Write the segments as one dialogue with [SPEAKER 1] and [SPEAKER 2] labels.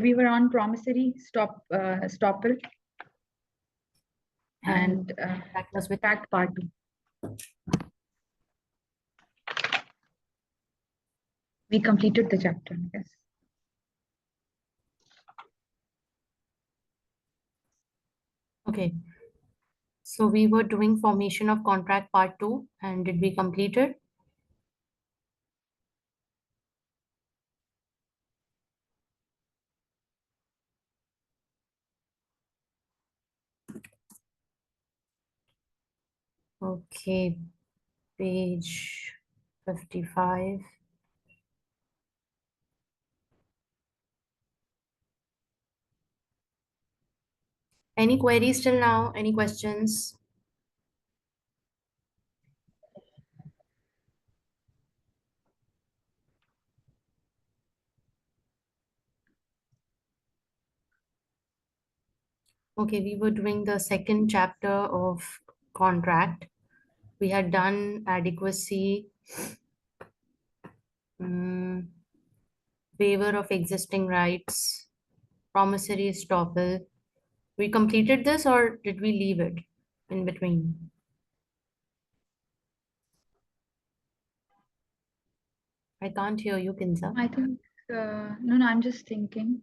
[SPEAKER 1] we were on promissory stopper, and
[SPEAKER 2] that was with
[SPEAKER 1] fact part 2. We completed the chapter, yes.
[SPEAKER 2] Okay. So we were doing formation of contract part 2, and did we complete it? Okay, page 55. Any queries till now? Any questions? Okay, we were doing the second chapter of contract. We had done adequacy, waiver of existing rights, promissory estoppel. We completed this, or did we leave it in between? I can't hear you, Kinza.
[SPEAKER 1] I think no, I'm just thinking.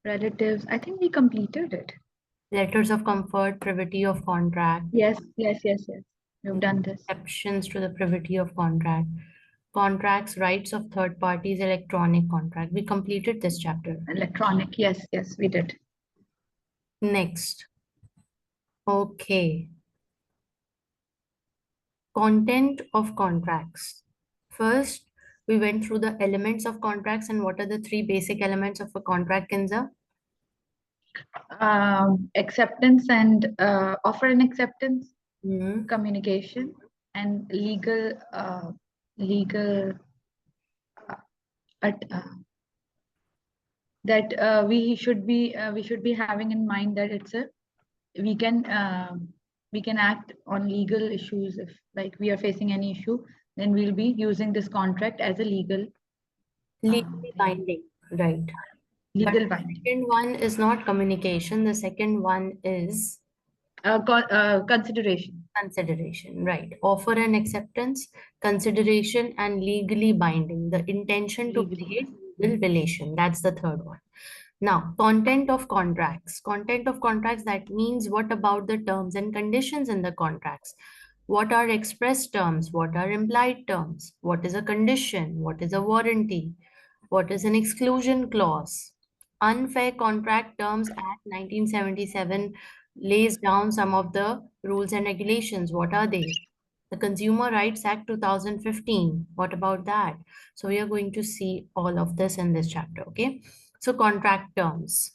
[SPEAKER 1] Relatives. I think we completed it.
[SPEAKER 2] Letters of comfort, privity of contract.
[SPEAKER 1] Yes. We've done this.
[SPEAKER 2] Exceptions to the privity of contract. Contracts, rights of third parties, electronic contract. We completed this chapter.
[SPEAKER 1] Electronic. Yes, we did.
[SPEAKER 2] Next. Okay. Content of contracts. First, we went through the elements of contracts and what are the 3 basic elements of a contract, Kinza?
[SPEAKER 1] Acceptance and offer and acceptance,
[SPEAKER 2] Hmm.
[SPEAKER 1] communication, and legal that we should be having in mind that it's a we can act on legal issues. If like we are facing any issue, then we'll be using this contract as a
[SPEAKER 2] Legally binding, right. But
[SPEAKER 1] legal
[SPEAKER 2] the
[SPEAKER 1] binding.
[SPEAKER 2] second one is not communication. The second one is
[SPEAKER 1] Consideration.
[SPEAKER 2] consideration, right. Offer and acceptance, consideration, and legally binding. The intention to
[SPEAKER 1] Legally
[SPEAKER 2] create legal relation. That's the third one. Now, content of contracts. Content of contracts, that means what about the terms and conditions in the contracts? What are express terms? What are implied terms? What is a condition? What is a warranty? What is an exclusion clause? Unfair Contract Terms Act 1977 lays down some of the rules and regulations. What are they? The Consumer Rights Act 2015. What about that? So we are going to see all of this in this chapter, okay? So contract terms.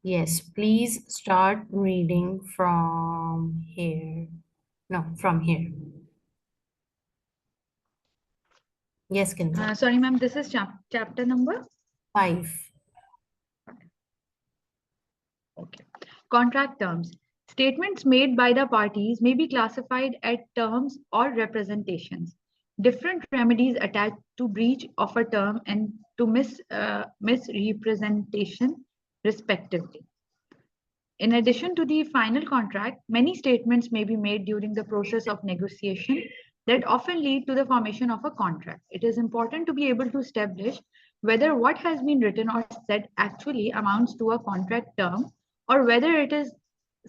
[SPEAKER 2] Yes, please start reading from here. No, from here. Yes, Kinza.
[SPEAKER 1] Sorry, ma'am. This is chapter number
[SPEAKER 2] 5.
[SPEAKER 1] Okay. Contract terms. Statements made by the parties may be classified as terms or representations. Different remedies attached to breach of a term and to misrepresentation, respectively. In addition to the final contract, many statements may be made during the process of negotiation that often lead to the formation of a contract. It is important to be able to establish whether what has been written or said actually amounts to a contract term or whether it is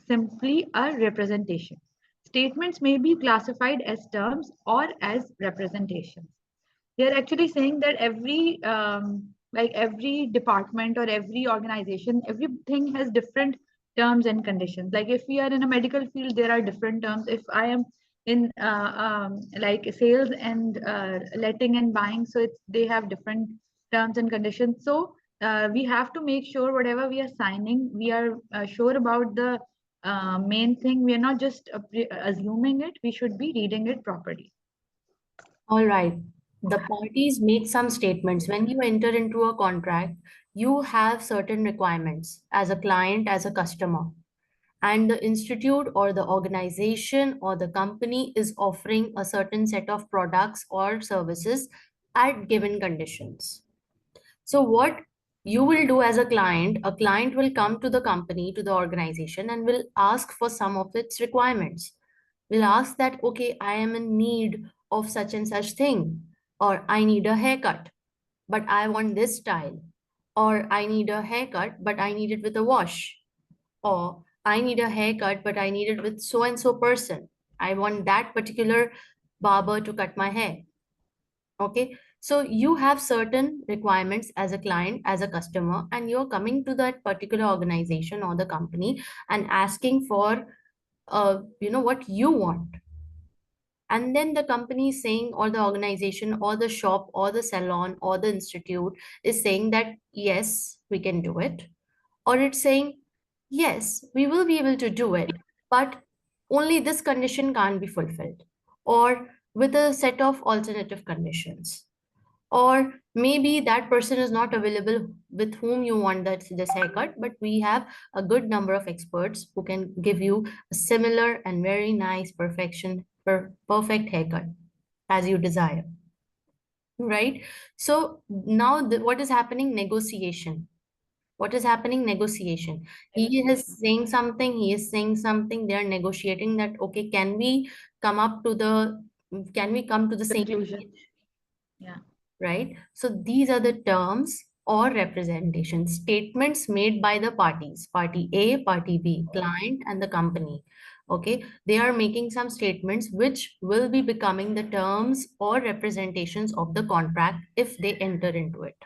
[SPEAKER 1] simply a representation. Statements may be classified as terms or as representations. They're actually saying that every department or every organization, everything has different terms and conditions. Like if we are in a medical field, there are different terms. If I am in like sales and letting and buying, so they have different terms and conditions. So we have to make sure whatever we are signing, we are sure about the main thing. We are not just assuming it. We should be reading it properly.
[SPEAKER 2] All right. The parties make some statements. When you enter into a contract, you have certain requirements as a client, as a customer. And the institute or the organization or the company is offering a certain set of products or services at given conditions. So what you will do as a client will come to the company, to the organization, and will ask for some of its requirements. Will ask that, okay, I am in need of such and such thing, or I need a haircut, but I want this style, or I need a haircut, but I need it with a wash, or I need a haircut, but I need it with so and so person. I want that particular barber to cut my hair. Okay, so you have certain requirements as a client, as a customer, and you're coming to that particular organization or the company and asking for, what you want. And then the company is saying, or the organization, or the shop, or the salon, or the institute is saying that, yes, we can do it. Or it's saying, yes, we will be able to do it, but only this condition can't be fulfilled, or with a set of alternative conditions. Or maybe that person is not available with whom you want this haircut, but we have a good number of experts who can give you a similar and very nice perfect haircut as you desire, right? So now what is happening? Negotiation. What is happening? Negotiation.
[SPEAKER 1] Negotiation.
[SPEAKER 2] He is saying something, they are negotiating that, okay, can we come to the same
[SPEAKER 1] Conclusion.
[SPEAKER 2] page,
[SPEAKER 1] Yeah.
[SPEAKER 2] right? So these are the terms or representation statements made by the parties, party A, party B, client and the company. Okay, they are making some statements which will be becoming the terms or representations of the contract if they enter into it,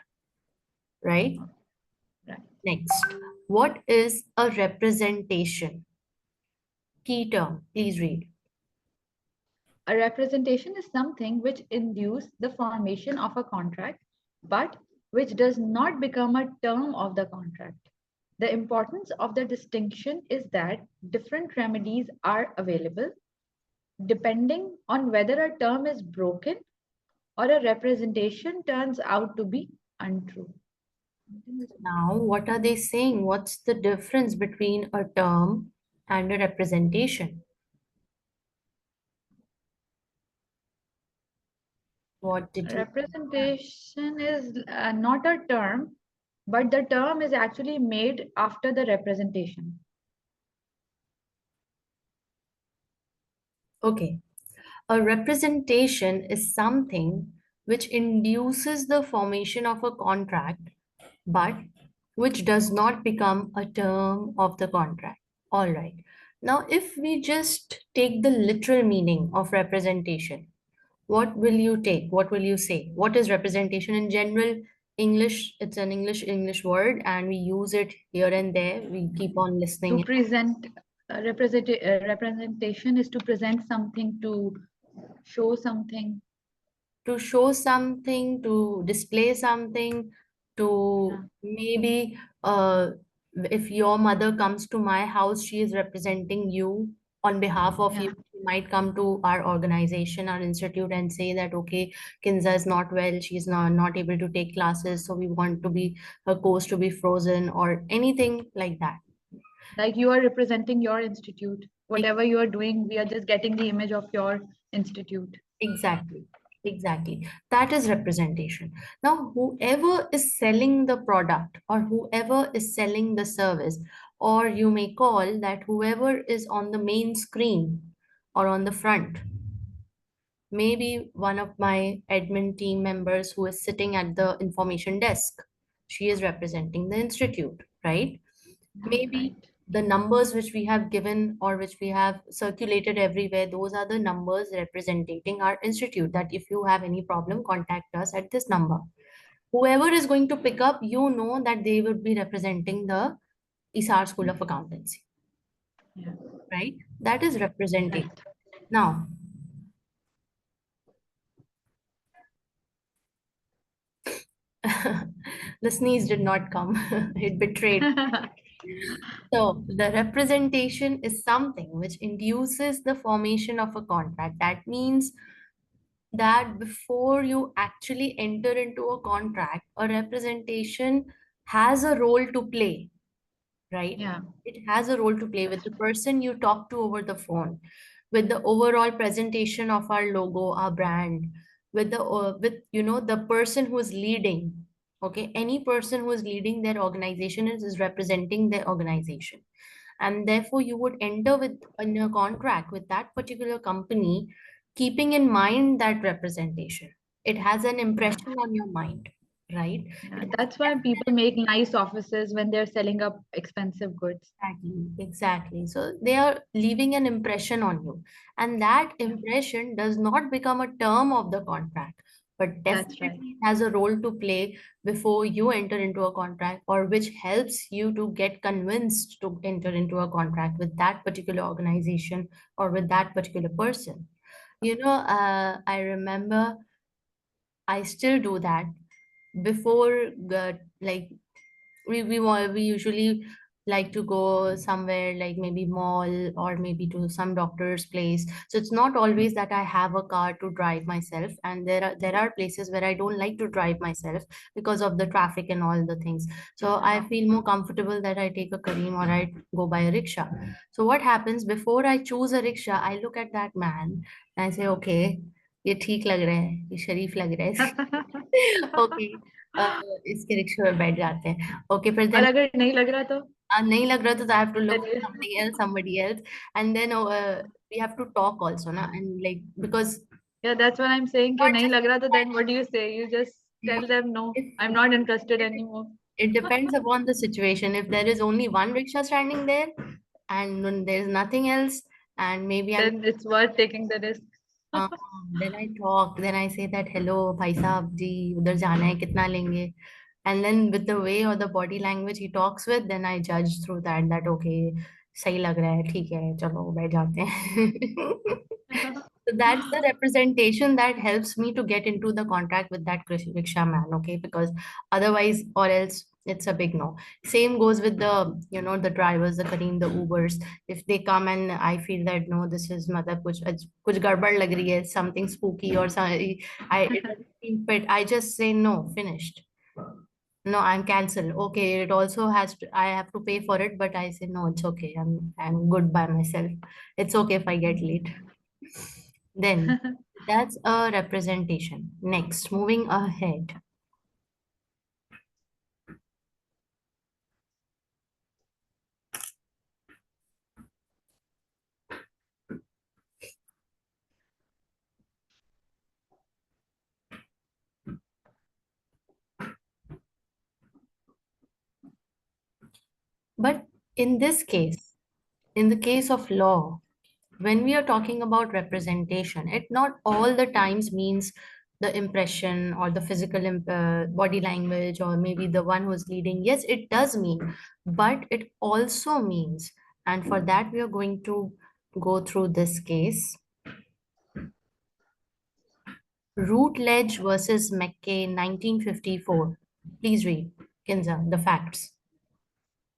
[SPEAKER 2] right?
[SPEAKER 1] Right.
[SPEAKER 2] Next, what is a representation? Key term, please read.
[SPEAKER 1] A representation is something which induces the formation of a contract, but which does not become a term of the contract. The importance of the distinction is that different remedies are available depending on whether a term is broken or a representation turns out to be untrue.
[SPEAKER 2] Now, what are they saying? What's the difference between a term and a representation? What did you
[SPEAKER 1] Representation is not a term, but the term is actually made after the representation.
[SPEAKER 2] Okay. A representation is something which induces the formation of a contract, but which does not become a term of the contract. All right. Now, if we just take the literal meaning of representation, what will you take? What will you say? What is representation in general? English, it's an English word, and we use it here and there. We keep on
[SPEAKER 1] To
[SPEAKER 2] listening.
[SPEAKER 1] present, representation is to present something, to show something.
[SPEAKER 2] To show something, to display something,
[SPEAKER 1] Yeah,
[SPEAKER 2] to maybe if your mother comes to my house, she is representing you on behalf of
[SPEAKER 1] yeah.
[SPEAKER 2] you. She might come to our organization, our institute, and say that, okay, Kinza is not well, she's not able to take classes, so we want to be her course to be frozen or anything like that.
[SPEAKER 1] Like you are representing your institute. Whatever you are doing, we are just getting the image of your institute.
[SPEAKER 2] Exactly. Exactly. That is representation. Now, whoever is selling the product or whoever is selling the service, or you may call that whoever is on the main screen or on the front, maybe one of my admin team members who is sitting at the information desk, she is representing the institute, right? Maybe
[SPEAKER 1] Right.
[SPEAKER 2] the numbers which we have given or which we have circulated everywhere, those are the numbers representing our institute, that if you have any problem, contact us at this number. Whoever is going to pick up, you know that they would be representing the ISAR School of Accountancy,
[SPEAKER 1] Yeah.
[SPEAKER 2] right? That is representation.
[SPEAKER 1] Right.
[SPEAKER 2] Now, the sneeze did not come. It betrayed. So the representation is something which induces the formation of a contract. That means that before you actually enter into a contract, a representation has a role to play, right?
[SPEAKER 1] Yeah,
[SPEAKER 2] It has a role to play with
[SPEAKER 1] that's
[SPEAKER 2] the
[SPEAKER 1] right.
[SPEAKER 2] person you talk to over the phone, with the overall presentation of our logo, our brand, with the person who is leading. Okay, any person who is leading their organization is representing their organization, and therefore you would enter with in a contract with that particular company, keeping in mind that representation. It has an
[SPEAKER 1] Yeah.
[SPEAKER 2] impression on your mind, right?
[SPEAKER 1] Yeah,
[SPEAKER 2] It has
[SPEAKER 1] that's why
[SPEAKER 2] less
[SPEAKER 1] people
[SPEAKER 2] than
[SPEAKER 1] make nice offices when they're selling up expensive goods.
[SPEAKER 2] Exactly, exactly. So they are leaving an impression on you, and that
[SPEAKER 1] Yeah,
[SPEAKER 2] impression does not become a term of the contract, but
[SPEAKER 1] that's right.
[SPEAKER 2] definitely has a role to play before you enter into a contract, or which helps you to get convinced to enter into a contract with that particular organization or with that particular person. I remember I still do that before, like we usually like to go somewhere like maybe mall or maybe to some doctor's place. So it's not always that I have a car to drive myself, and there are places where I don't like to drive myself because of the traffic and all the things. So I feel more comfortable that I take a Kareem or I go by a rickshaw. So what happens, before I choose a rickshaw, I look at that man and I say, okay, ये ठीक लग रहा है, ये शरीफ लग रहा है. Okay, इसके रिक्शे में बैठ जाते हैं. ओके, फिर
[SPEAKER 1] और
[SPEAKER 2] देन
[SPEAKER 1] अगर नहीं लग रहा तो
[SPEAKER 2] नहीं लग रहा तो I have to look
[SPEAKER 1] then
[SPEAKER 2] for something else, somebody else, and then we have to talk also, na, and like because
[SPEAKER 1] yeah, that's what I'm saying कि
[SPEAKER 2] not
[SPEAKER 1] नहीं
[SPEAKER 2] just
[SPEAKER 1] लग रहा तो then
[SPEAKER 2] that,
[SPEAKER 1] what do you say? You just tell them no,
[SPEAKER 2] if,
[SPEAKER 1] I'm not interested
[SPEAKER 2] if
[SPEAKER 1] anymore.
[SPEAKER 2] it depends upon the situation. If there is only one rickshaw standing there and when there's nothing else, and maybe I'm
[SPEAKER 1] Then it's worth taking the risk.
[SPEAKER 2] uh, then I talk, then I say that hello भाई साहब जी, उधर जाना है, कितना लेंगे. And then with the way or the body language he talks with, then I judge through that okay, सही लग रहा है, ठीक है, चलो बैठ जाते हैं. So that's the representation that helps me to get into the contract with that rickshaw man, okay? Because otherwise, or else it's a big no. Same goes with the drivers, the Kareem, the Ubers. If they come and I feel that no, this is matlab kuch garbad lag rahi hai, something spooky or something, it doesn't seem fit. I just say no, finished. No, I'm cancelled. Okay, it also has to, I have to pay for it, but I say no, it's okay. I'm good by myself. It's okay if I get late. Then that's a representation. Next, moving ahead. But in this case, in the case of law, when we are talking about representation, it not all the times means the impression or the physical body language or maybe the one who's leading. Yes, it does mean, but it also means, and for that we are going to go through this case. Routledge versus McKay, 1954. Please read, Kinza, the facts.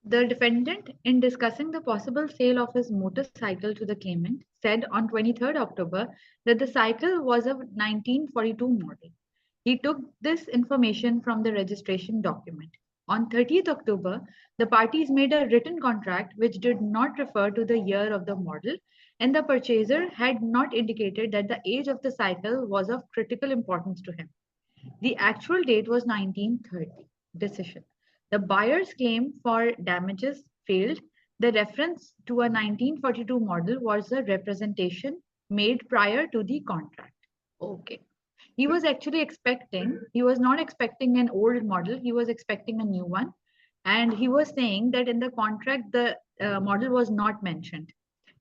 [SPEAKER 1] The defendant, in discussing the possible sale of his motorcycle to the claimant, said on 23rd October that the cycle was a 1942 model. He took this information from the registration document. On 30th October, the parties made a written contract which did not refer to the year of the model, and the purchaser had not indicated that the age of the cycle was of critical importance to him. The actual date was 1930. Decision. The buyer's claim for damages failed. The reference to a 1942 model was a representation made prior to the contract. Okay. He was not expecting an old model, he was expecting a new one. And he was saying that in the contract, the model was not mentioned.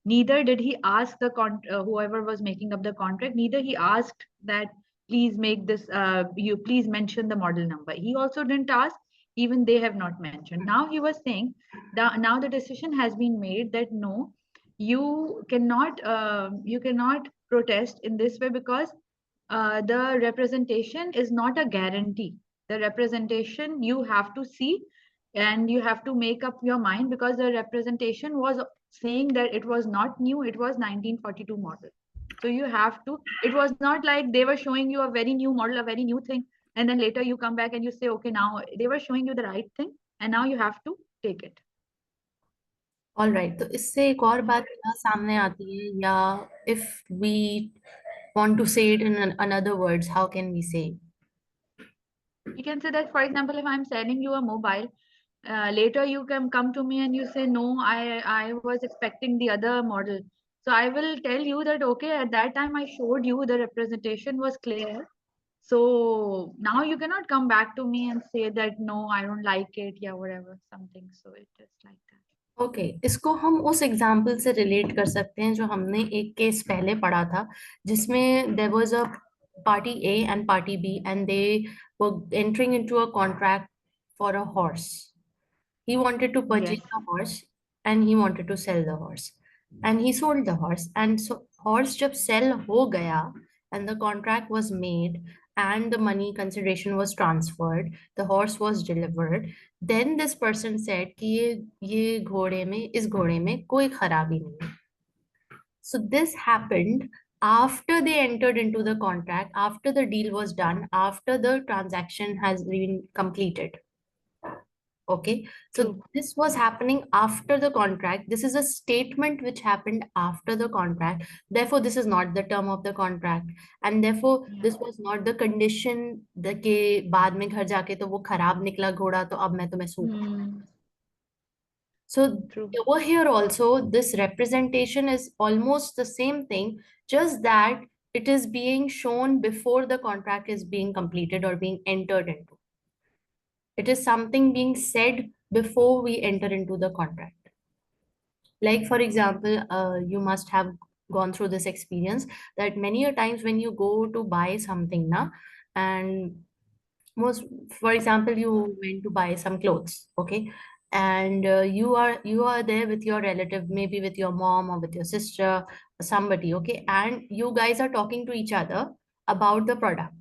[SPEAKER 1] Neither did he ask whoever was making up the contract, neither he asked that please make this, you please mention the model number. He also didn't ask, even they have not mentioned. Now he was saying that now the decision has been made that no, you cannot protest in this way because the representation is not a guarantee. The representation you have to see and you have to make up your mind because the representation was saying that it was not new, it was 1942 model. So you have to, it was not like they were showing you a very new model, a very new thing, and then later you come back and you say, okay, now they were showing you the right thing and now you have to take it.
[SPEAKER 2] All right. तो इससे एक और बात क्या सामने आती है, या if we want to say it in another words, how can we say?
[SPEAKER 1] We can say that, for example, if I'm selling you a mobile, later you can come to me and you say, no, I was expecting the other model. So I will tell you that, okay, at that time I showed you the representation was clear. So now you cannot come back to me and say that, no, I don't like it, yeah, whatever, something. So it is like that.
[SPEAKER 2] Okay इसको हम उस example से relate कर सकते हैं जो हमने एक केस पहले पढ़ा था, जिसमें there was a party A and party B and they were entering into a contract for a horse. He wanted to
[SPEAKER 1] Yes.
[SPEAKER 2] purchase the horse and he wanted to sell the horse. And he sold the horse. And so horse जब sell हो गया and the contract was made and the money consideration was transferred, the horse was delivered. Then this person said कि ये घोड़े में इस घोड़े में कोई खराबी नहीं है. So this happened after they entered into the contract, after the deal was done, after the transaction has been completed. Okay, so
[SPEAKER 1] True.
[SPEAKER 2] this was happening after the contract. This is a statement which happened after the contract. Therefore, this is not the term of the contract, and therefore
[SPEAKER 1] Yeah.
[SPEAKER 2] this was not the condition the के बाद में घर जाके तो वो खराब निकला घोड़ा तो अब मैं तुम्हें suit.
[SPEAKER 1] Hmm.
[SPEAKER 2] So
[SPEAKER 1] True.
[SPEAKER 2] over here also, this representation is almost the same thing, just that it is being shown before the contract is being completed or being entered into. It is something being said before we enter into the contract. Like, for example, you must have gone through this experience that many a times when you go to buy something, na, and most, for example, you went to buy some clothes, okay, and you are there with your relative, maybe with your mom or with your sister or somebody, okay, and you guys are talking to each other about the product,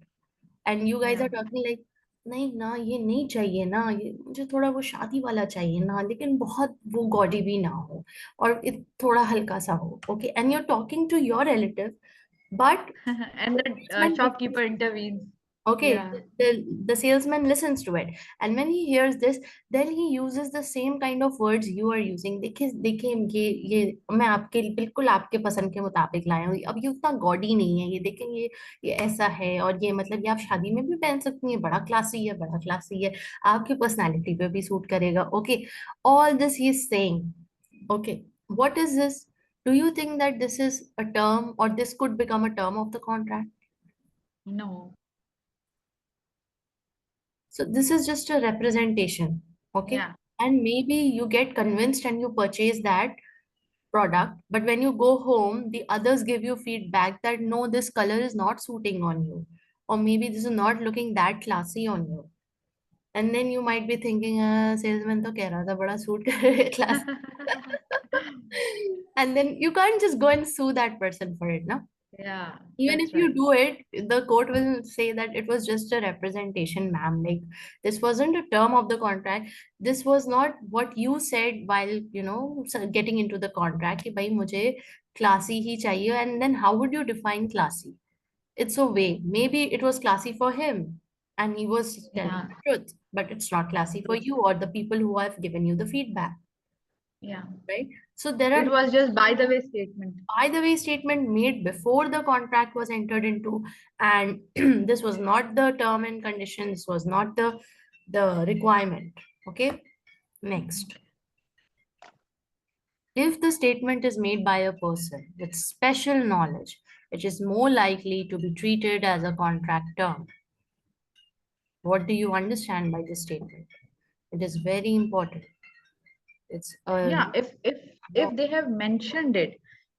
[SPEAKER 2] and you guys
[SPEAKER 1] Yeah.
[SPEAKER 2] are talking like, नहीं ना ये नहीं चाहिए ना, ये मुझे थोड़ा वो शादी वाला चाहिए ना, लेकिन बहुत वो गॉडी भी ना हो और थोड़ा हल्का सा हो, okay, and you're talking to your relative, but
[SPEAKER 1] And
[SPEAKER 2] the
[SPEAKER 1] the
[SPEAKER 2] salesman listens.
[SPEAKER 1] shopkeeper intervenes.
[SPEAKER 2] Okay,
[SPEAKER 1] Yeah.
[SPEAKER 2] the salesman listens to it, and when he hears this, then he uses the same kind of words you are using. देखिए देखिए ये मैं आपके बिल्कुल आपके पसंद के मुताबिक लाया हूँ. अब ये उतना गॉडी नहीं है, ये देखें ये ऐसा है, और ये मतलब ये आप शादी में भी पहन सकती हैं, बड़ा क्लासी है, बड़ा क्लासी है, आपकी पर्सनालिटी पे भी सूट करेगा. Okay, all this he is saying. Okay, what is this? Do you think that this is a term or this could become a term of the contract?
[SPEAKER 1] No.
[SPEAKER 2] So this is just a representation, okay?
[SPEAKER 1] Yeah.
[SPEAKER 2] And maybe you get convinced and you purchase that product, but when you go home, the others give you feedback that no, this color is not suiting on you, or maybe this is not looking that classy on you. And then you might be thinking, salesman to keh raha tha bada suit kar rahe class. And then you can't just go and sue that person for it, no?
[SPEAKER 1] Yeah,
[SPEAKER 2] Even
[SPEAKER 1] that's
[SPEAKER 2] if you
[SPEAKER 1] right.
[SPEAKER 2] do it, the court will say that it was just a representation, ma'am. Like, this wasn't a term of the contract. This was not what you said while, getting into the contract. कि भाई मुझे classy ही चाहिए. And then how would you define classy? It's a way. Maybe it was classy for him and he was telling
[SPEAKER 1] Yeah,
[SPEAKER 2] the truth, but it's not classy for
[SPEAKER 1] true.
[SPEAKER 2] you or the people who have given you the feedback,
[SPEAKER 1] Yeah.
[SPEAKER 2] right? So there
[SPEAKER 1] It
[SPEAKER 2] are
[SPEAKER 1] was just by the way statement.
[SPEAKER 2] by the way statement made before the contract was entered into, and this was not the term and condition, this was not the requirement. Okay, next. If the statement is made by a person with special knowledge, it is more likely to be treated as a contract term. What do you understand by this statement? It is very important. It's a
[SPEAKER 1] Yeah, if they have mentioned it,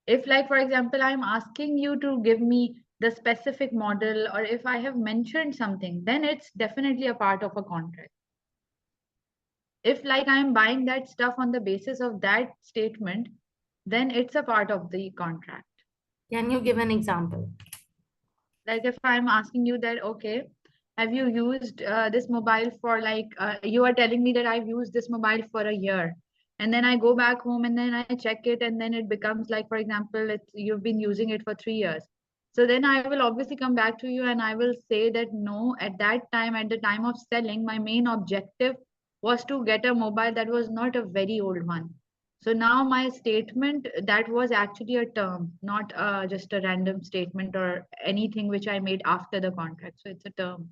[SPEAKER 1] if like for example, I'm asking you to give me the specific model, or if I have mentioned something, then it's definitely a part of a contract. If like I'm buying that stuff on the basis of that statement, then it's a part of the contract.
[SPEAKER 2] can you give an example?
[SPEAKER 1] Like if I'm asking you that, okay, have you used this mobile for like, you are telling me that I've used this mobile for a year, and then I go back home and then I check it, and then it becomes like, for example, it's you've been using it for 3 years. So then I will obviously come back to you and I will say that, no, at that time, at the time of selling, my main objective was to get a mobile that was not a very old one. So now my statement, that was actually a term, not just a random statement or anything which I made after the contract. So it's a term.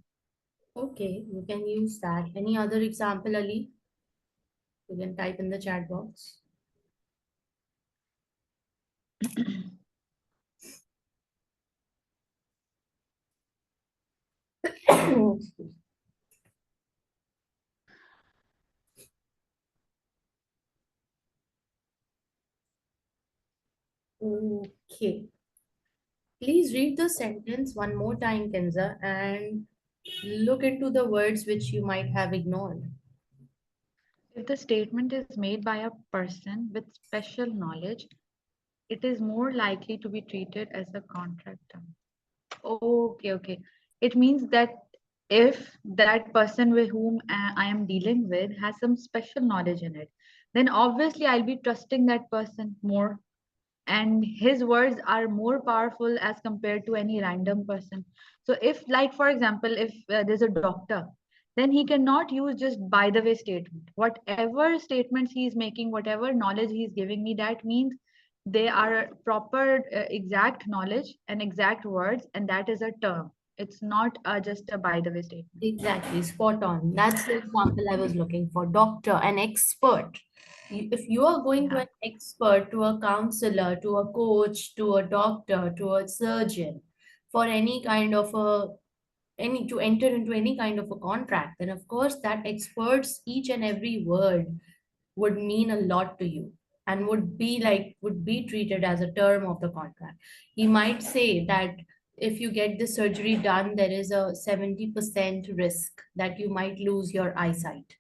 [SPEAKER 2] Okay, you can use that. Any other example, Ali? You can type in the chat box. Okay. Please read the sentence one more time, Kenza, and look into the words which you might have ignored.
[SPEAKER 1] If the statement is made by a person with special knowledge, it is more likely to be treated as a contract term. Okay, okay. It means that if that person with whom I am dealing with has some special knowledge in it, then obviously I'll be trusting that person more, and his words are more powerful as compared to any random person. So if, like for example, if there's a doctor, then he cannot use just by the way statement. Whatever statements he's making, whatever knowledge he's giving me, that means they are proper exact knowledge and exact words, and that is a term. It's not just a by the way statement.
[SPEAKER 2] Exactly, spot on. That's the example I was looking for. Doctor, an expert. If you are going to
[SPEAKER 1] Yeah.
[SPEAKER 2] an expert, to a counselor, to a coach, to a doctor, to a surgeon, for any kind of a any to enter into any kind of a contract, then of course that expert's each and every word would mean a lot to you and would be treated as a term of the contract. He might say that if you get the surgery done, there is a 70% risk that you might lose your eyesight.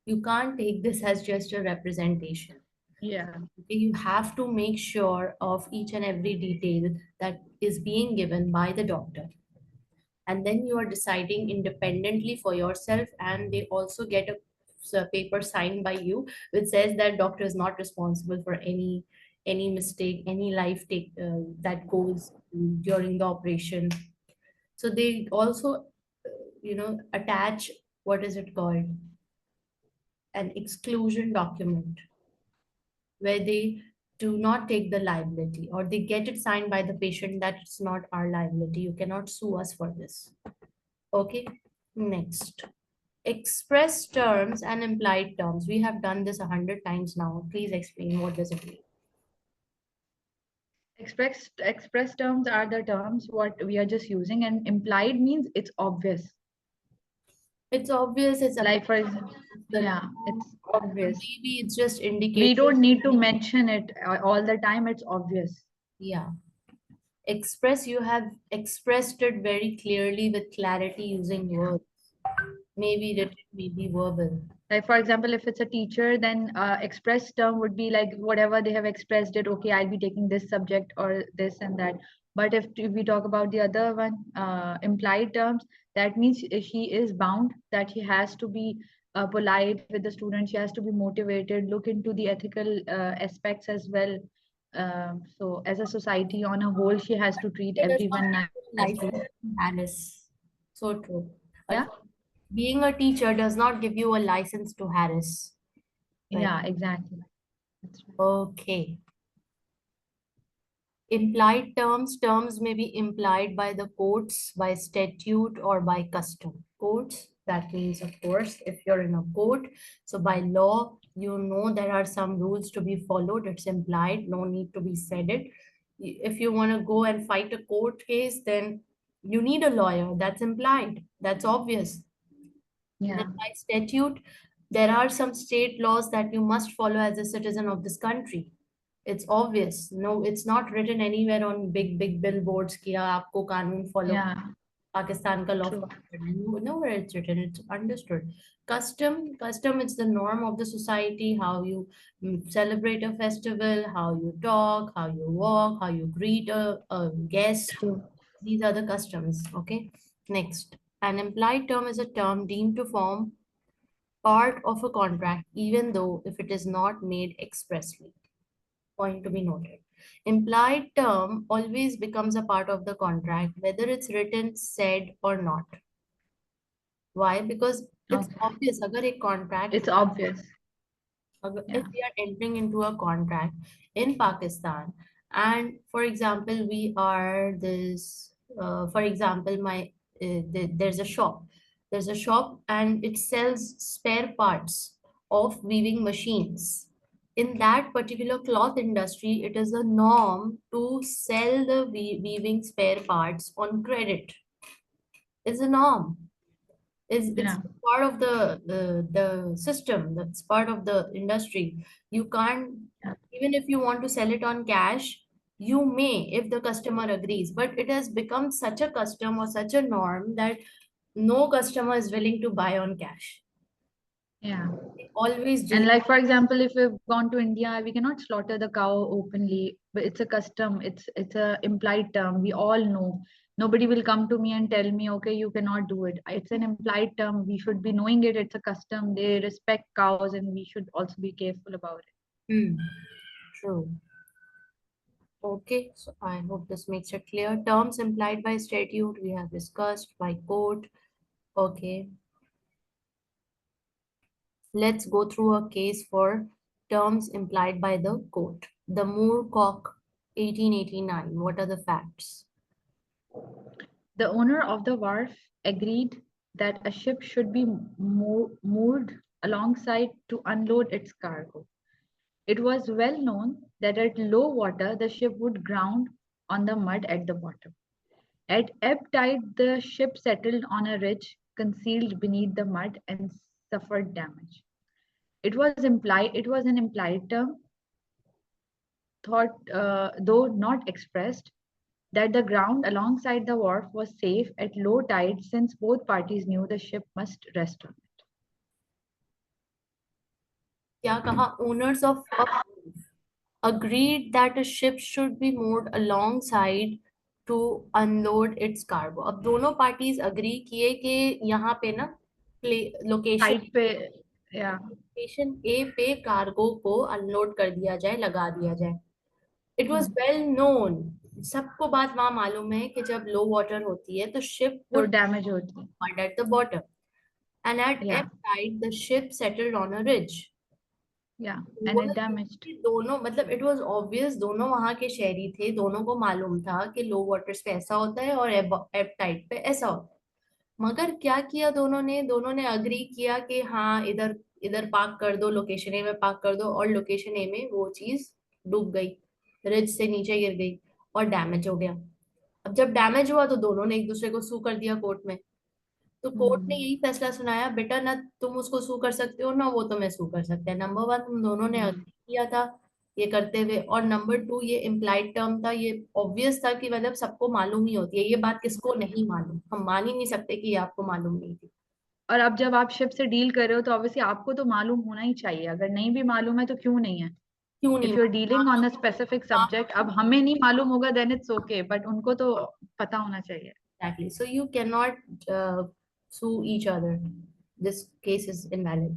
[SPEAKER 2] You can't take this as just a representation.
[SPEAKER 1] Yeah.
[SPEAKER 2] Okay, you have to make sure of each and every detail that is being given by the doctor, and then you are deciding independently for yourself, and they also get a paper signed by you which says that doctor is not responsible for any mistake, any life take that goes during the operation. So they also attach, what is it called, an exclusion document where they do not take the liability, or they get it signed by the patient that it's not our liability, you cannot sue us for this. Okay, next. Express terms and implied terms. We have done this 100 times now. Please explain what does it mean.
[SPEAKER 1] Express terms are the terms what we are just using, and implied means it's obvious.
[SPEAKER 2] It's obvious, it's
[SPEAKER 1] Like for
[SPEAKER 2] apparent,
[SPEAKER 1] example,
[SPEAKER 2] it's the
[SPEAKER 1] yeah,
[SPEAKER 2] norm,
[SPEAKER 1] it's
[SPEAKER 2] or
[SPEAKER 1] obvious.
[SPEAKER 2] maybe it's just
[SPEAKER 1] We
[SPEAKER 2] indicating.
[SPEAKER 1] don't need to mention it all the time. It's obvious.
[SPEAKER 2] Yeah. Express, you have expressed it very clearly with clarity using
[SPEAKER 1] Yeah.
[SPEAKER 2] words. Maybe written, maybe verbal.
[SPEAKER 1] Like for example, if it's a teacher, then express term would be like whatever they have expressed it. Okay, I'll be taking this subject or this and that. But if we talk about the other one, implied terms, that means she is bound, that she has to be polite with the student. She has to be motivated, look into the ethical aspects as well. So as a society on a whole, she has to treat
[SPEAKER 2] It does not
[SPEAKER 1] everyone
[SPEAKER 2] give you a
[SPEAKER 1] nicely.
[SPEAKER 2] license to harass. So true.
[SPEAKER 1] Yeah,
[SPEAKER 2] Being a teacher does not give you a license to harass. Right.
[SPEAKER 1] yeah, exactly. That's right.
[SPEAKER 2] Okay. Implied terms. Terms may be implied by the courts, by statute, or by custom. Courts, that means, of course, if you're in a court, so by law, you know there are some rules to be followed. It's implied, no need to be said it. If you want to go and fight a court case, then you need a lawyer. That's implied. That's obvious. Then
[SPEAKER 1] Yeah,
[SPEAKER 2] by statute, there are some state laws that you must follow as a citizen of this country. It's obvious. No, it's not written anywhere on big, big billboards कि आपको कानून follow
[SPEAKER 1] yeah,
[SPEAKER 2] Pakistan का law
[SPEAKER 1] true.
[SPEAKER 2] follow करना है. Nowhere it's written. It's understood. Custom, it's the norm of the society. How you celebrate a festival, how you talk, how you walk, how you greet a guest.
[SPEAKER 1] True.
[SPEAKER 2] These are the customs. Okay. Next, an implied term is a term deemed to form part of a contract, even though if it is not made expressly. Point to be noted. Implied term always becomes a part of the contract, whether it's written, said, or not. Why? Because it's
[SPEAKER 1] Okay.
[SPEAKER 2] obvious. अगर एक contract,
[SPEAKER 1] It's obvious.
[SPEAKER 2] if
[SPEAKER 1] Yeah.
[SPEAKER 2] we are entering into a contract in Pakistan, and for example, we are this, for example, there's a shop. There's a shop and it sells spare parts of weaving machines. In that particular cloth industry, it is a norm to sell the weaving spare parts on credit. It's a norm. It's
[SPEAKER 1] Yeah.
[SPEAKER 2] part of the system. That's part of the industry. You can't,
[SPEAKER 1] Yeah.
[SPEAKER 2] even if you want to sell it on cash, you may if the customer agrees. But it has become such a custom or such a norm that no customer is willing to buy on cash.
[SPEAKER 1] Yeah.
[SPEAKER 2] They always
[SPEAKER 1] And
[SPEAKER 2] delete.
[SPEAKER 1] like for example, if we've gone to India, we cannot slaughter the cow openly, but it's a custom. It's a implied term. We all know. Nobody will come to me and tell me, okay, you cannot do it. It's an implied term. We should be knowing it. It's a custom. They respect cows, and we should also be careful about it.
[SPEAKER 2] Hmm, true. Okay, so I hope this makes it clear. Terms implied by statute we have discussed by court. Okay, let's go through a case for terms implied by the court. The Moorcock 1889. What are the facts?
[SPEAKER 1] The owner of the wharf agreed that a ship should be moored alongside to unload its cargo. It was well known that at low water the ship would ground on the mud at the bottom. At ebb tide, the ship settled on a ridge concealed beneath the mud and suffered damage. It was an implied term, thought though not expressed, that the ground alongside the wharf was safe at low tide since both parties knew the ship must rest on
[SPEAKER 2] क्या कहा? Owners of a agreed that a ship should be moored alongside to unload its cargo. अब दोनों parties agree किए कि यहाँ पे ना location
[SPEAKER 1] side पे या
[SPEAKER 2] लोकेशन ए पे कार्गो को अनलोड कर दिया जाए, लगा दिया जाए. It was well known. सबको बात वहां मालूम है कि जब लो वाटर होती है तो शिप
[SPEAKER 1] तो
[SPEAKER 2] वुड
[SPEAKER 1] डैमेज होती है
[SPEAKER 2] mud at the bottom, and at
[SPEAKER 1] या
[SPEAKER 2] ebb tide the ship settled on a ridge.
[SPEAKER 1] या एंड
[SPEAKER 2] हुआ
[SPEAKER 1] इट
[SPEAKER 2] ये
[SPEAKER 1] डैमेज्ड
[SPEAKER 2] कि दोनों, मतलब इट वाज ऑब्वियस, दोनों वहां के शहरी थे, दोनों को मालूम था कि लो वाटर्स पे ऐसा होता है और एब टाइड पे ऐसा होता है. मगर क्या किया दोनों ने अग्री किया कि हाँ इधर इधर पार्क कर दो, लोकेशन ए में पार्क कर दो, और लोकेशन ए में वो चीज डूब गई, रिज से नीचे गिर गई और डैमेज हो गया. अब जब डैमेज हुआ तो दोनों ने एक दूसरे को सू कर दिया कोर्ट में. तो कोर्ट ने यही फैसला सुनाया, बेटा ना तुम उसको सू कर सकते हो ना वो तुम्हें सू कर सकते हैं. नंबर वन, तुम दोनों ने अग्री किया था ये करते हुए, और नंबर टू ये इम्प्लाइड टर्म था, ये ऑब्वियस था कि मतलब सबको मालूम ही होती है ये बात, किसको नहीं मालूम? हम मान ही नहीं सकते कि ये आपको मालूम नहीं थी.
[SPEAKER 1] और अब जब आप शिप से डील कर रहे हो तो ऑब्वियसली आपको तो मालूम होना ही चाहिए. अगर नहीं भी मालूम है तो क्यों नहीं है?
[SPEAKER 2] क्यों नहीं
[SPEAKER 1] इफ यू आर
[SPEAKER 2] मालूम?
[SPEAKER 1] Dealing on a specific subject, अब हमें नहीं मालूम होगा देन इट्स ओके, बट उनको तो पता होना चाहिए.
[SPEAKER 2] Exactly, so you can not sue each other. This case is invalid.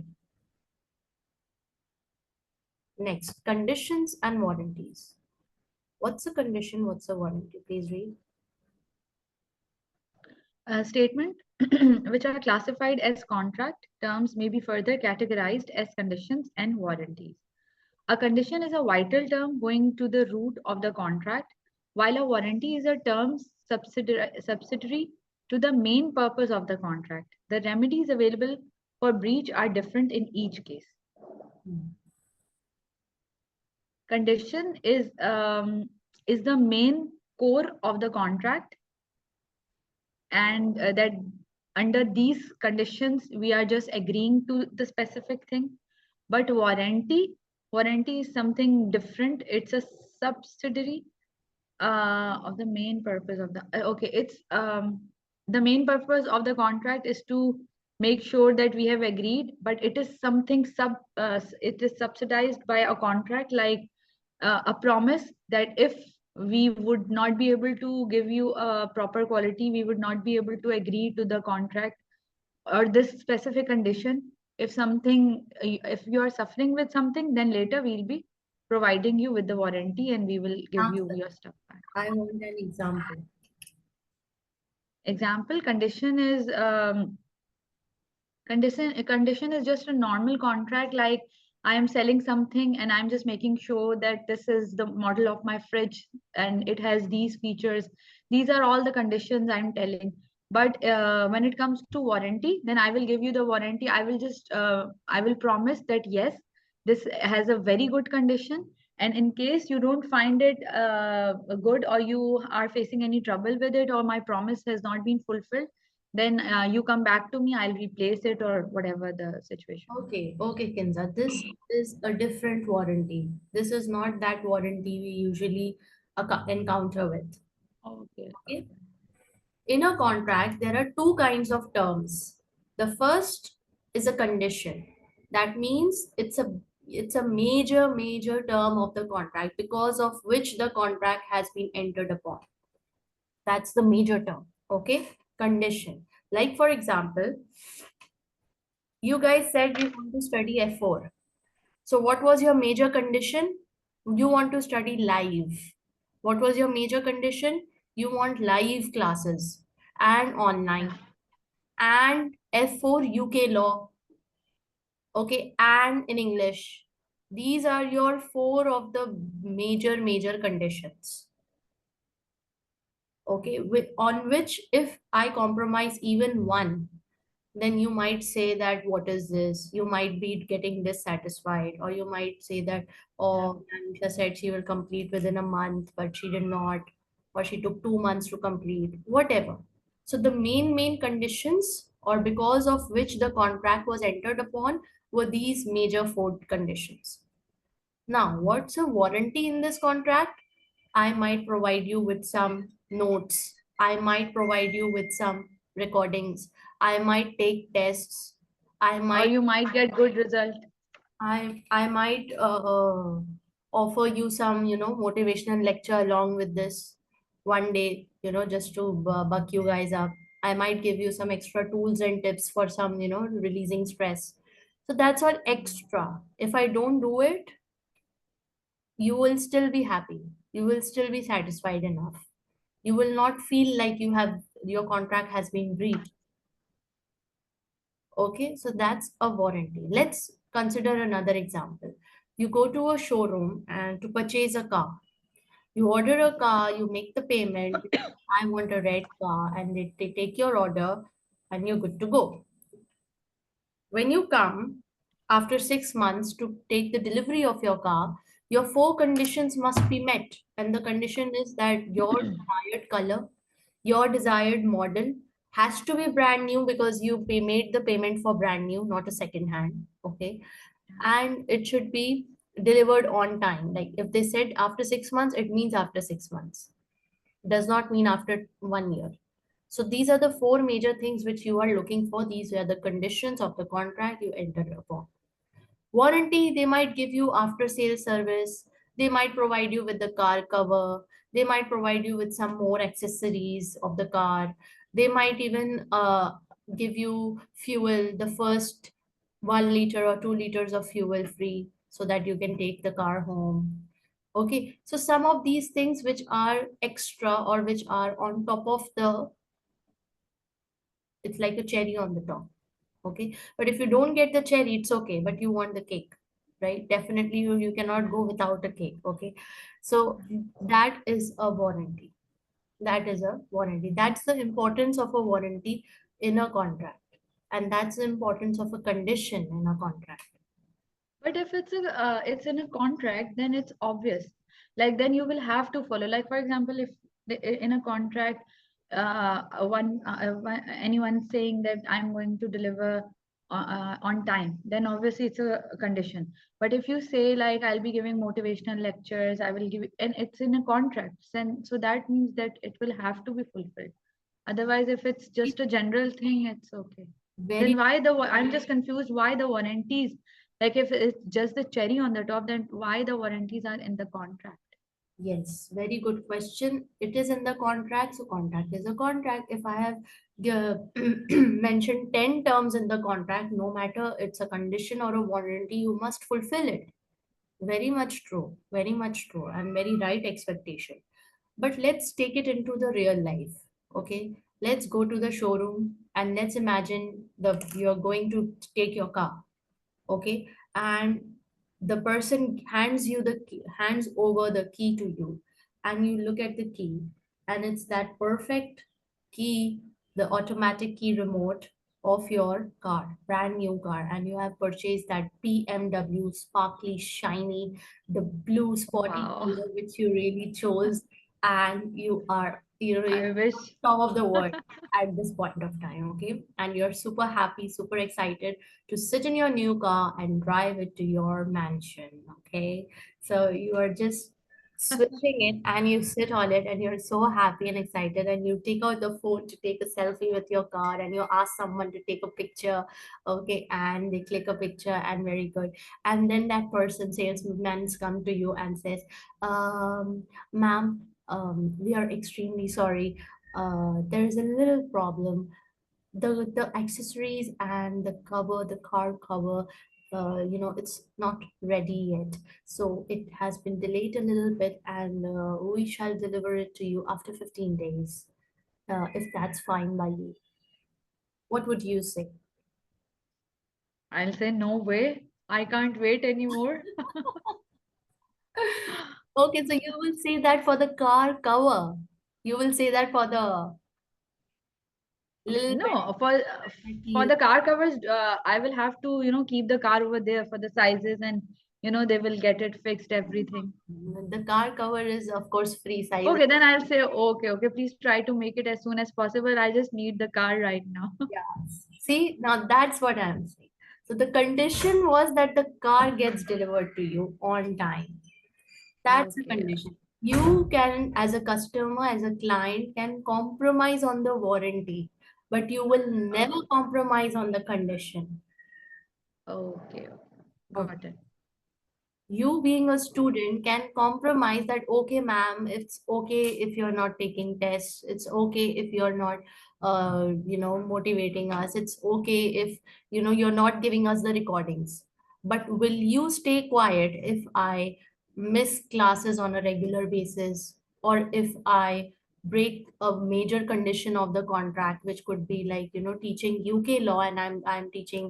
[SPEAKER 2] Next, conditions and warranties. What's a condition? What's a warranty? Please read.
[SPEAKER 1] A statement which are classified as contract terms may be further categorized as conditions and warranties. A condition is a vital term going to the root of the contract, while a warranty is a term subsidiary to the main purpose of the contract. The remedies available for breach are different in each case. Condition is the main core of the contract, and that under these conditions we are just agreeing to the specific thing. But warranty is something different. It's a subsidiary of the main purpose of the okay, it's the main purpose of the contract is to make sure that we have agreed, but it is something it is subsidized by a contract, like a promise that if we would not be able to give you a proper quality, we would not be able to agree to the contract or this specific condition. If something, if you are suffering with something, then later we'll be providing you with the warranty and we will give you
[SPEAKER 2] Answer.
[SPEAKER 1] your stuff back.
[SPEAKER 2] I want an example.
[SPEAKER 1] Example, condition is condition is just a normal contract, like I am selling something and I'm just making sure that this is the model of my fridge and it has these features. These are all the conditions I'm telling. But when it comes to warranty, then I will give you the warranty. I will promise that yes, this has a very good condition, and in case you don't find it good, or you are facing any trouble with it, or my promise has not been fulfilled, then you come back to me, I'll replace it, or whatever the situation is.
[SPEAKER 2] Okay, okay, Kinza. This is a different warranty. This is not that warranty we usually encounter with.
[SPEAKER 1] Okay,
[SPEAKER 2] Okay.
[SPEAKER 1] okay.
[SPEAKER 2] In a contract, there are two kinds of terms. The first is a condition. That means it's a major term of the contract because of which the contract has been entered upon. That's the major term. Okay. Condition. Like for example, you guys said you want to study F4. So what was your major condition? You want to study live. What was your major condition? You want live classes and
[SPEAKER 1] Yeah.
[SPEAKER 2] online and F4 UK law, okay, and in English. These are your four of the major conditions, okay, with on which if I compromise even one, then you might say that what is this? You might be getting dissatisfied, or you might say that,
[SPEAKER 1] Yeah.
[SPEAKER 2] oh, Anisha said she will complete within a month, but she did not, or she took 2 months to complete, whatever. So the main conditions, or because of which the contract was entered upon, were these major four conditions. Now, what's a warranty in this contract? I might provide you with some notes. I might provide you with some recordings. I might take tests. I
[SPEAKER 1] Or
[SPEAKER 2] might
[SPEAKER 1] you might get good result.
[SPEAKER 2] I might offer you some, motivational lecture along with this one day, just to buck you guys up. I might give you some extra tools and tips for some, releasing stress. So that's all extra. If I don't do it, you will still be happy. You will still be satisfied enough. You will not feel like your contract has been breached. Okay, so that's a warranty. Let's consider another example. You go to a showroom and to purchase a car. You order a car, you make the payment. I want a red car, and they take your order, and you're good to go. When you come after 6 months to take the delivery of your car, your four conditions must be met. And the condition is that your desired color, your desired model has to be brand new because made the payment for brand new, not a second hand. Okay. And it should be delivered on time. Like if they said after 6 months, it means after 6 months. Does not mean after 1 year. So these are the four major things which you are looking for. These are the conditions of the contract you enter upon. Warranty, they might give you after sale service. They might provide you with the car cover. They might provide you with some more accessories of the car. They might even give you fuel, the first 1 liter or 2 liters of fuel free so that you can take the car home. Okay, so some of these things which are extra or which are on top of it's like a cherry on the top. Okay, but if you don't get the cherry, it's okay, but you want the cake, right? Definitely you cannot
[SPEAKER 1] Yeah.
[SPEAKER 2] go without a cake. Okay, so that is a warranty. That is a warranty. That's the importance of a warranty in a contract, and that's the importance of a condition in a contract.
[SPEAKER 1] But if it's in a contract, then it's obvious. Like then you will have to follow. Like for example, if in a contract, anyone saying that I'm going to deliver on time, then obviously it's a condition. But if you say like I'll be giving motivational lectures, I will give, and it's in a contract, then so that means that it will have to be fulfilled. Otherwise, if it's just a general thing, it's okay. Then
[SPEAKER 2] Very,
[SPEAKER 1] why I'm just confused why the warranties, like if it's just the cherry on the top, then why the warranties are in the contract?
[SPEAKER 2] yes, very good question. It is in the contract, so contract is a contract. If I have mentioned 10 terms in the contract, no matter it's a condition or a warranty, you must fulfill it. Very much true, and very right expectation. But let's take it into the real life. Okay, let's go to the showroom and let's imagine you're going to take your car. Okay, and the person hands over the key to you, and you look at the key, and it's that perfect key the automatic key remote of your car, brand new car, and you have purchased that BMW sparkly, shiny, the blue spotty
[SPEAKER 1] Wow.
[SPEAKER 2] color which you really chose, and you're
[SPEAKER 1] I wish.
[SPEAKER 2] top of the world at this point of time, okay? And you're super happy, super excited to sit in your new car and drive it to your mansion, okay? So you are just switching it and you sit on it and you're so happy and excited and you take out the phone to take a selfie with your car and you ask someone to take a picture, okay? And they click a picture and very good. And then that person, salesman, come to you and says, ma'am, we are extremely sorry. There is a little problem. The accessories and the cover, the car cover, it's not ready yet. So it has been delayed a little bit, and we shall deliver it to you after 15 days. If that's fine by you, what would you say?
[SPEAKER 1] I'll say no way. I can't wait anymore.
[SPEAKER 2] Okay, so you will say that for the car cover. You will say that for the little bit
[SPEAKER 1] No,
[SPEAKER 2] that
[SPEAKER 1] for
[SPEAKER 2] you.
[SPEAKER 1] the car covers, I will have to, keep the car over there for the sizes, and they will get it fixed, everything.
[SPEAKER 2] The car cover is, of course, free size.
[SPEAKER 1] Okay, then I'll say okay, okay. Please try to make it as soon as possible. I just need the car right now.
[SPEAKER 2] Yeah. See, now that's what I'm saying. So the condition was that the car gets delivered to you on time. That's the
[SPEAKER 1] Okay.
[SPEAKER 2] condition. You can, as a customer, as a client, can compromise on the warranty, but you will never
[SPEAKER 1] Oh,
[SPEAKER 2] compromise on the condition.
[SPEAKER 1] okay.
[SPEAKER 2] Okay.
[SPEAKER 1] Got it.
[SPEAKER 2] You being a student can compromise that, okay ma'am, it's okay if you're not taking tests, it's okay if you're not motivating us, it's okay if you're not giving us the recordings, but will you stay quiet if I miss classes on a regular basis, or if I break a major condition of the contract, which could be like teaching UK law and I'm teaching